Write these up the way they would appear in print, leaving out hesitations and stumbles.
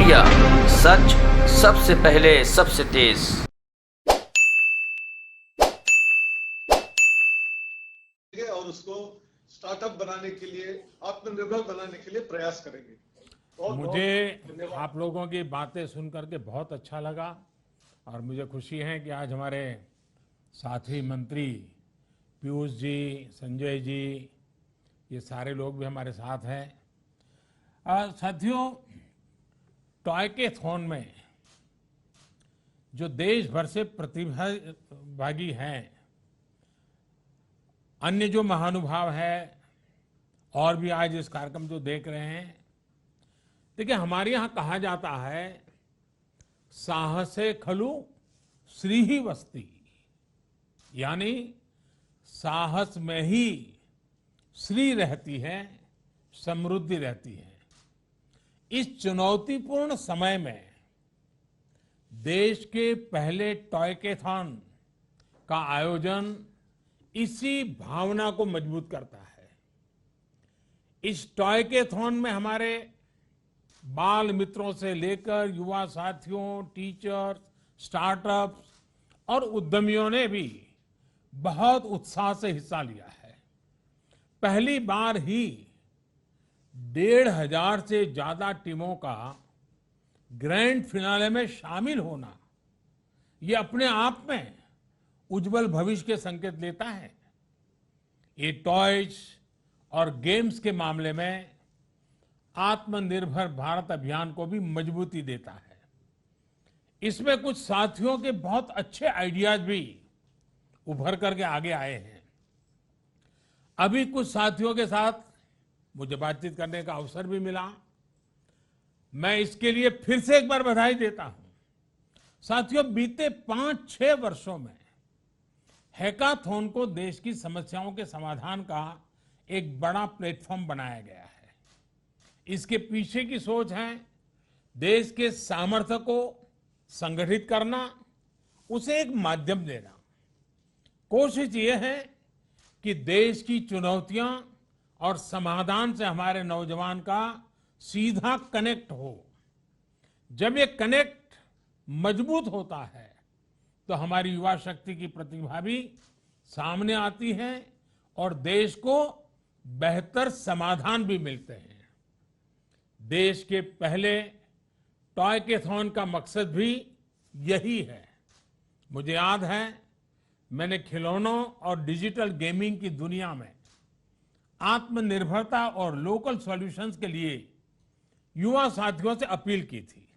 India, सच सबसे पहले सबसे तेज। और उसको स्टार्टअप बनाने के लिए, आत्मनिर्भर बनाने के लिए प्रयास करेंगे। मुझे आप लोगों की बातें सुनकर के बहुत अच्छा लगा और मुझे खुशी है कि आज हमारे साथी मंत्री पीयूष जी, संजय जी, ये सारे लोग भी हमारे साथ हैं। साथियों, टॉयकेथॉन में जो देश भर से प्रतिभागी हैं, अन्य जो महानुभाव है और भी आज इस कार्यक्रम जो देख रहे हैं, देखिए हमारे यहाँ कहा जाता है साहसे खलु श्री ही वस्ती, यानी साहस में ही श्री रहती है, समृद्धि रहती है। इस चुनौतीपूर्ण समय में देश के पहले टॉयकेथॉन का आयोजन इसी भावना को मजबूत करता है। इस टॉयकेथॉन में हमारे बाल मित्रों से लेकर युवा साथियों, टीचर्स, स्टार्टअप्स और उद्यमियों ने भी बहुत उत्साह से हिस्सा लिया है। पहली बार ही 1,500 से ज्यादा टीमों का ग्रैंड फिनाले में शामिल होना, ये अपने आप में उज्जवल भविष्य के संकेत देता है। ये टॉयज और गेम्स के मामले में आत्मनिर्भर भारत अभियान को भी मजबूती देता है। इसमें कुछ साथियों के बहुत अच्छे आइडियाज भी उभर करके आगे आए हैं। अभी कुछ साथियों के साथ मुझे बातचीत करने का अवसर भी मिला। मैं इसके लिए फिर से एक बार बधाई देता हूं। साथियों, बीते 5-6 वर्षों में हैकाथॉन को देश की समस्याओं के समाधान का एक बड़ा प्लेटफॉर्म बनाया गया है। इसके पीछे की सोच है देश के सामर्थ्य को संगठित करना, उसे एक माध्यम देना। कोशिश ये है कि देश की चुनौतियां और समाधान से हमारे नौजवान का सीधा कनेक्ट हो। जब ये कनेक्ट मजबूत होता है तो हमारी युवा शक्ति की प्रतिभा भी सामने आती है और देश को बेहतर समाधान भी मिलते हैं। देश के पहले टॉयकेथॉन का मकसद भी यही है। मुझे याद है, मैंने खिलौनों और डिजिटल गेमिंग की दुनिया में आत्मनिर्भरता और लोकल सॉल्यूशंस के लिए युवा साथियों से अपील की थी।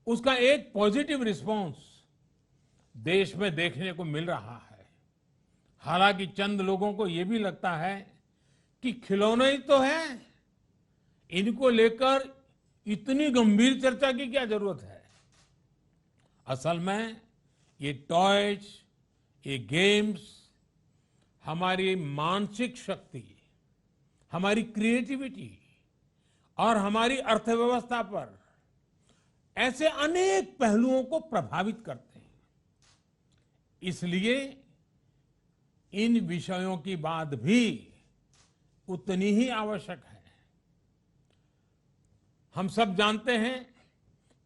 उसका एक पॉजिटिव रिस्पांस देश में देखने को मिल रहा है। हालांकि चंद लोगों को यह भी लगता है कि खिलौने ही तो हैं, इनको लेकर इतनी गंभीर चर्चा की क्या जरूरत है। असल में ये टॉयज, ये गेम्स हमारी मानसिक शक्ति, हमारी क्रिएटिविटी और हमारी अर्थव्यवस्था पर ऐसे अनेक पहलुओं को प्रभावित करते हैं। इसलिए इन विषयों की बात भी उतनी ही आवश्यक है। हम सब जानते हैं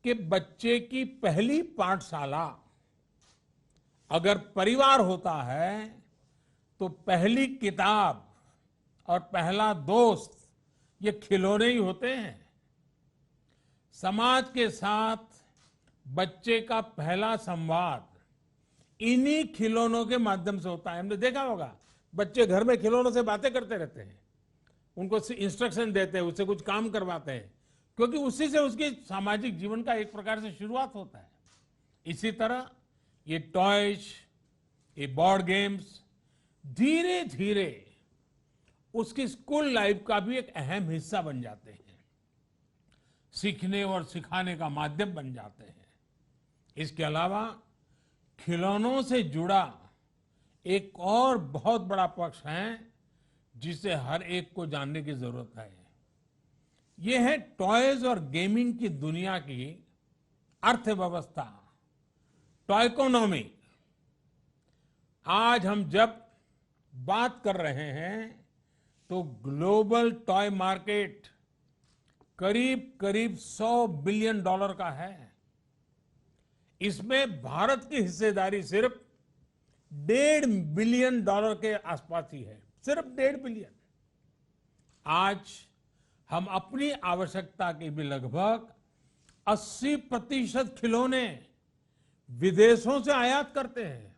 कि बच्चे की पहली पाठशाला अगर परिवार होता है तो पहली किताब और पहला दोस्त ये खिलौने ही होते हैं। समाज के साथ बच्चे का पहला संवाद इन्हीं खिलौनों के माध्यम से होता है। हमने देखा होगा, बच्चे घर में खिलौनों से बातें करते रहते हैं, उनको इंस्ट्रक्शन देते हैं, उससे कुछ काम करवाते हैं, क्योंकि उसी से उसके सामाजिक जीवन का एक प्रकार से शुरुआत होता है। इसी तरह ये टॉयज, ये बोर्ड गेम्स धीरे धीरे उसकी स्कूल लाइफ का भी एक अहम हिस्सा बन जाते हैं, सीखने और सिखाने का माध्यम बन जाते हैं। इसके अलावा खिलौनों से जुड़ा एक और बहुत बड़ा पक्ष है जिसे हर एक को जानने की जरूरत है। यह है टॉयज और गेमिंग की दुनिया की अर्थव्यवस्था, टॉयकोनॉमी। आज हम जब बात कर रहे हैं तो ग्लोबल टॉय मार्केट करीब करीब $100 बिलियन का है। इसमें भारत की हिस्सेदारी सिर्फ $1.5 बिलियन के आसपास ही है, सिर्फ 1.5 बिलियन। आज हम अपनी आवश्यकता के भी लगभग 80% खिलौने विदेशों से आयात करते हैं,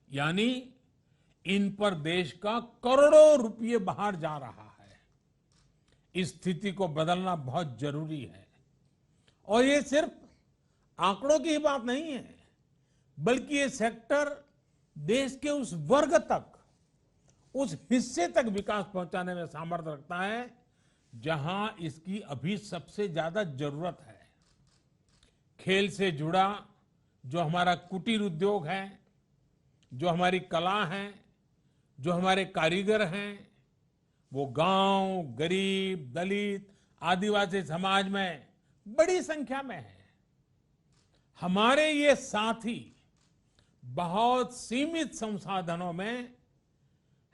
यानी इन पर देश का करोड़ों रुपये बाहर जा रहा है। इस स्थिति को बदलना बहुत जरूरी है और ये सिर्फ आंकड़ों की ही बात नहीं है, बल्कि ये सेक्टर देश के उस वर्ग तक, उस हिस्से तक विकास पहुंचाने में सामर्थ्य रखता है जहां इसकी अभी सबसे ज्यादा जरूरत है। खेल से जुड़ा जो हमारा कुटीर उद्योग है, जो हमारी कला है, जो हमारे कारीगर हैं, वो गांव, गरीब, दलित, आदिवासी समाज में बड़ी संख्या में है। हमारे ये साथी बहुत सीमित संसाधनों में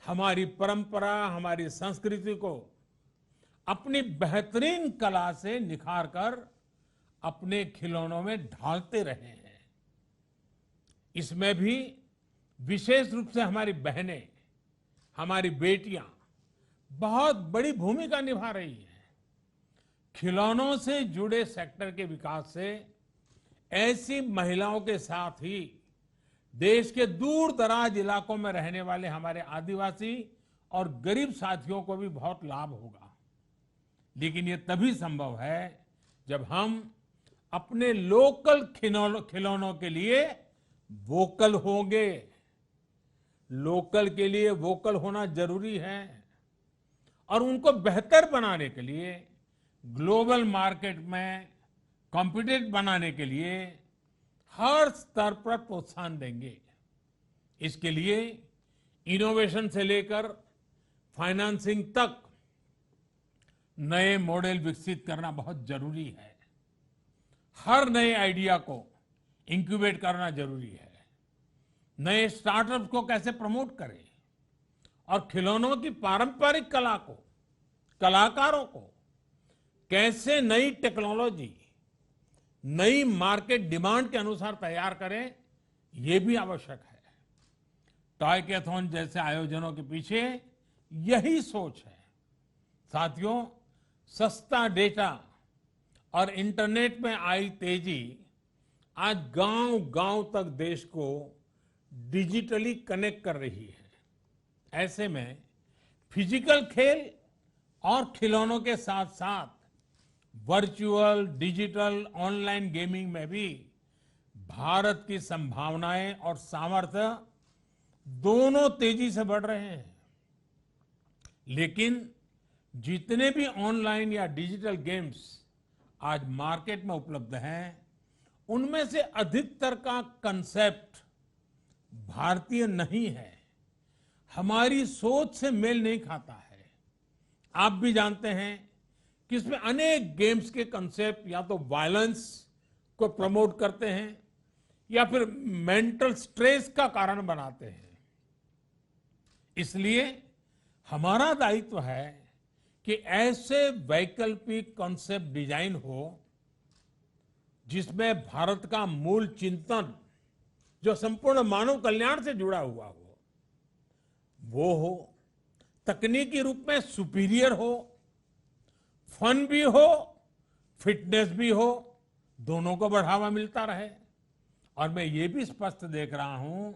हमारी परंपरा, हमारी संस्कृति को अपनी बेहतरीन कला से निखार कर अपने खिलौनों में ढालते रहे हैं। इसमें भी विशेष रूप से हमारी बहनें, हमारी बेटियां बहुत बड़ी भूमिका निभा रही हैं। खिलौनों से जुड़े सेक्टर के विकास से ऐसी महिलाओं के साथ ही देश के दूर दराज इलाकों में रहने वाले हमारे आदिवासी और गरीब साथियों को भी बहुत लाभ होगा। लेकिन ये तभी संभव है जब हम अपने लोकल खिलौनों के लिए वोकल होंगे। लोकल के लिए वोकल होना जरूरी है और उनको बेहतर बनाने के लिए, ग्लोबल मार्केट में कॉम्पिटिटिव बनाने के लिए हर स्तर पर प्रोत्साहन देंगे। इसके लिए इनोवेशन से लेकर फाइनेंसिंग तक नए मॉडल विकसित करना बहुत जरूरी है। हर नए आइडिया को इंक्यूबेट करना जरूरी है। नए स्टार्टअप्स को कैसे प्रमोट करें और खिलौनों की पारंपरिक कला को, कलाकारों को कैसे नई टेक्नोलॉजी, नई मार्केट डिमांड के अनुसार तैयार करें, ये भी आवश्यक है। टॉयकैथॉन जैसे आयोजनों के पीछे यही सोच है। साथियों, सस्ता डेटा और इंटरनेट में आई तेजी आज गांव-गांव तक देश को डिजिटली कनेक्ट कर रही है। ऐसे में फिजिकल खेल और खिलौनों के साथ साथ वर्चुअल, डिजिटल, ऑनलाइन गेमिंग में भी भारत की संभावनाएं और सामर्थ्य दोनों तेजी से बढ़ रहे हैं। लेकिन जितने भी ऑनलाइन या डिजिटल गेम्स आज मार्केट में उपलब्ध हैं, उनमें से अधिकतर का कंसेप्ट भारतीय नहीं है, हमारी सोच से मेल नहीं खाता है। आप भी जानते हैं कि इसमें अनेक गेम्स के कंसेप्ट या तो वायलेंस को प्रमोट करते हैं या फिर मेंटल स्ट्रेस का कारण बनाते हैं। इसलिए हमारा दायित्व है कि ऐसे वैकल्पिक कॉन्सेप्ट डिजाइन हो जिसमें भारत का मूल चिंतन, जो संपूर्ण मानव कल्याण से जुड़ा हुआ हो, वो हो, तकनीकी रूप में सुपीरियर हो, फन भी हो, फिटनेस भी हो, दोनों को बढ़ावा मिलता रहे। और मैं ये भी स्पष्ट देख रहा हूं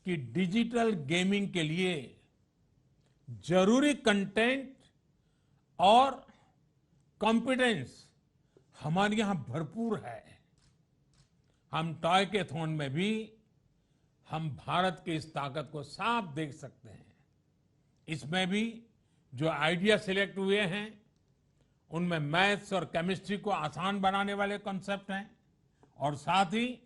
कि डिजिटल गेमिंग के लिए जरूरी कंटेंट और कॉम्पिटेंस हमारे यहां भरपूर है। हम टॉयकैथॉन में भी हम भारत की इस ताकत को साफ देख सकते हैं। इसमें भी जो आइडिया सिलेक्ट हुए हैं, उनमें मैथ्स और केमिस्ट्री को आसान बनाने वाले कॉन्सेप्ट हैं और साथ ही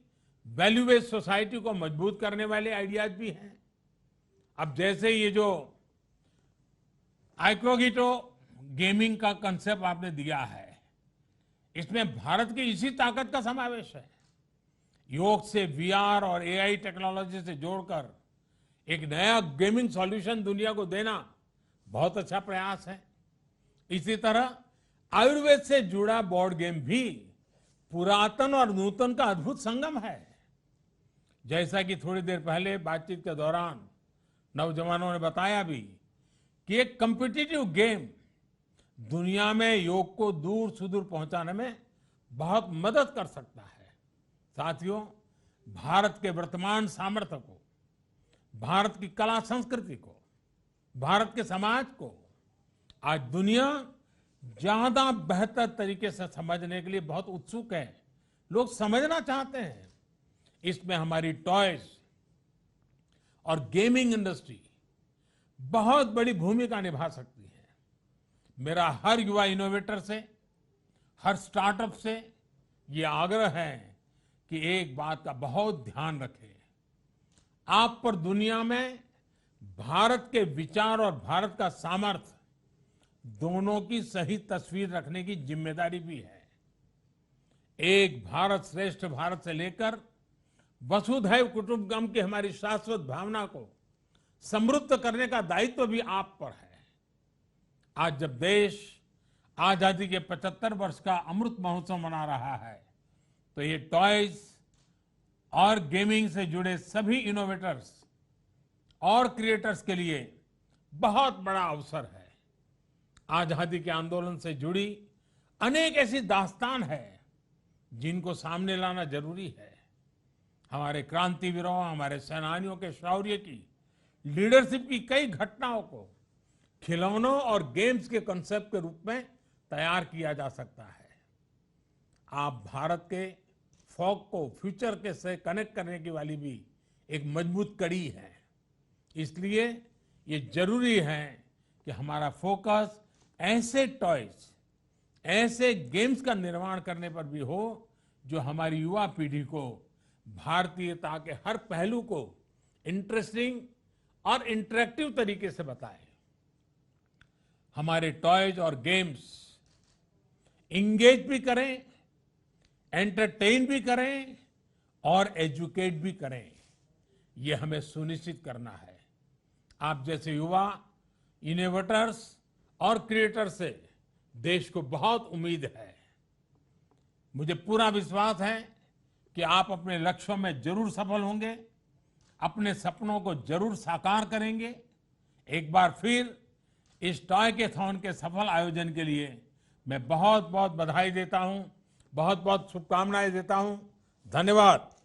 वैल्यू बेस्ड सोसाइटी को मजबूत करने वाले आइडियाज भी हैं। अब जैसे ये जो आइक्रोगिटो गेमिंग का कंसेप्ट आपने दिया है, इसमें भारत की इसी ताकत का समावेश है। योग से वीआर और एआई टेक्नोलॉजी से जोड़कर एक नया गेमिंग सॉल्यूशन दुनिया को देना बहुत अच्छा प्रयास है। इसी तरह आयुर्वेद से जुड़ा बोर्ड गेम भी पुरातन और नूतन का अद्भुत संगम है। जैसा कि थोड़ी देर पहले बातचीत के दौरान नौजवानों ने बताया भी कि एक कॉम्पिटिटिव गेम दुनिया में योग को दूर सुदूर पहुंचाने में बहुत मदद कर सकता है। साथियों, भारत के वर्तमान सामर्थ्य को, भारत की कला संस्कृति को, भारत के समाज को आज दुनिया ज्यादा बेहतर तरीके से समझने के लिए बहुत उत्सुक है। लोग समझना चाहते हैं। इसमें हमारी टॉयज और गेमिंग इंडस्ट्री बहुत बड़ी भूमिका निभा सकती है। मेरा हर युवा इनोवेटर से, हर स्टार्टअप से ये आग्रह है कि एक बात का बहुत ध्यान रखें। आप पर दुनिया में भारत के विचार और भारत का सामर्थ्य दोनों की सही तस्वीर रखने की जिम्मेदारी भी है। एक भारत श्रेष्ठ भारत से लेकर वसुधैव कुटुंबकम की हमारी शाश्वत भावना को समृद्ध करने का दायित्व भी आप पर है। आज जब देश आजादी के 75 वर्ष का अमृत महोत्सव मना रहा है, तो ये टॉयज और गेमिंग से जुड़े सभी इनोवेटर्स और क्रिएटर्स के लिए बहुत बड़ा अवसर है। आजादी के आंदोलन से जुड़ी अनेक ऐसी दास्तान है जिनको सामने लाना जरूरी है। हमारे क्रांतिवीरों, हमारे सेनानियों के शौर्य की, लीडरशिप की कई घटनाओं को खिलौनों और गेम्स के कॉन्सेप्ट के रूप में तैयार किया जा सकता है। आप भारत के फोक को फ्यूचर के से कनेक्ट करने की वाली भी एक मजबूत कड़ी है। इसलिए ये जरूरी है कि हमारा फोकस ऐसे टॉयज, ऐसे गेम्स का निर्माण करने पर भी हो जो हमारी युवा पीढ़ी को भारतीयता के हर पहलू को इंटरेस्टिंग और इंटरेक्टिव तरीके से बताए। हमारे टॉयज और गेम्स इंगेज भी करें, एंटरटेन भी करें और एजुकेट भी करें। ये हमें सुनिश्चित करना है। आप जैसे युवा इनोवेटर्स और क्रिएटर्स से देश को बहुत उम्मीद है। मुझे पूरा विश्वास है कि आप अपने लक्ष्यों में जरूर सफल होंगे, अपने सपनों को जरूर साकार करेंगे। एक बार फिर इस टॉयकेथॉन के सफल आयोजन के लिए मैं बहुत बहुत बधाई देता हूं, बहुत बहुत शुभकामनाएं देता हूं। धन्यवाद।